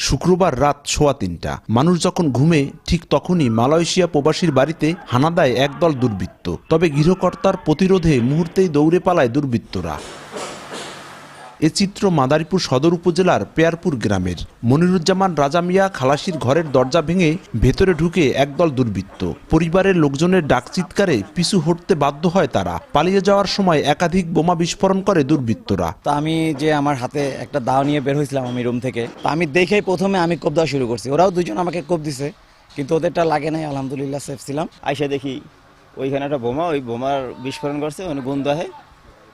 শুক্রবার রাত 3:15 মানুষ যখন ঘুমে ঠিক তখনই মালয়েশিয়া প্রবাসীর বাড়িতে হানা দেয় একদল দুর্বৃত্ত। তবে গৃহকর্তার প্রতিরোধে মুহূর্তেই দৌড়ে পালায় দুর্বৃত্তরা। এ চিত্র মাদারীপুর সদর উপজেলার পেয়ারপুর গ্রামের। মনিরুজ্জামান রাজা মিয়া খালাসির ঘরের দরজা ভেঙে ভেতরে ঢুকে একদল দুর্বৃত্ত। পরিবারের লোকজনের ডাক চিৎকারে পিছু হটতে বাধ্য হয় তারা। পালিয়ে যাওয়ার সময় একাধিক বোমা বিস্ফোরণ করে দুর্বৃত্তরা। তো আমি যে আমার হাতে একটা দাও নিয়ে বের হয়েছিলাম আমি রুম থেকে, তো আমি দেখেই প্রথমে আমি কোপ দেওয়া শুরু করছি। ওরাও দুজন আমাকে কোপ দিছে, কিন্তু ওদেরটা লাগে নাই, আলহামদুলিল্লাহ সেফ ছিলাম। আইসা দেখি ওইখানে একটা বোমা, ওই বোমার বিস্ফোরণ করছে, মানে বন্ধ হয়,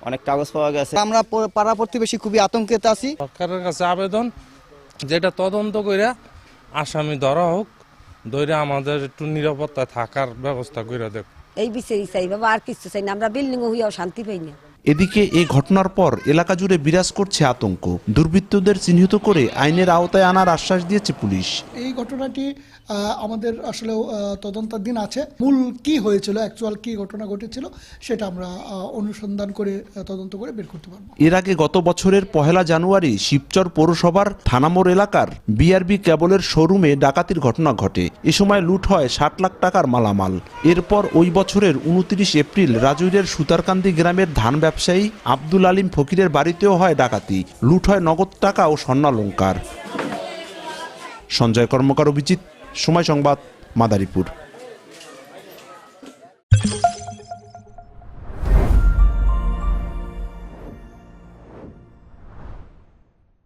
অনেক কাগজ পাওয়া গেছে। আমরা পাড়া প্রতিবেশী খুবই আতঙ্কিত আছি। সরকারের কাছে আবেদন, যেটা তদন্ত করে আসামি ধরা হোক, ধরে আমাদের একটু নিরাপত্তা থাকার ব্যবস্থা করে দেখ। এই বিচারই চাই বাবা, আর কিছু চাই না। আমরা বিল্ডিং হইয়াও শান্তি পাই না। এদিকে এই ঘটনার পর এলাকা জুড়ে বিরাজ করছে আতঙ্ক। দুর্বৃত্তদের চিহ্নিত করে আইনের আওতায় আনার আশ্বাস দিয়েছে পুলিশ। এই ঘটনাটি আমাদের আসলেও তদন্তাধীন আছে। মূল কি হয়েছিল, অ্যাকচুয়াল কি ঘটনা ঘটেছিল, সেটা আমরা অনুসন্ধান করে তদন্ত করে বের করতে পারবো। এর আগে গত বছরের 1 জানুয়ারি শিবচর পৌরসভার থানামোড় এলাকার বিআরবি কেবলের শোরুমে ডাকাতির ঘটনা ঘটে। এ সময় লুট হয় 60 লাখ টাকার মালামাল। এরপর ওই বছরের 29 এপ্রিল রাজৈরের সুতারকান্দি গ্রামের ধান ব্যবসায়ী আব্দুল আলিম ফকিরের বাড়িতেও হয় ডাকাতি। লুট হয় নগদ টাকা ও স্বর্ণালংকার। সঞ্জয় কর্মকার, অভিজিৎ, সময় সংবাদ, মাদারীপুর।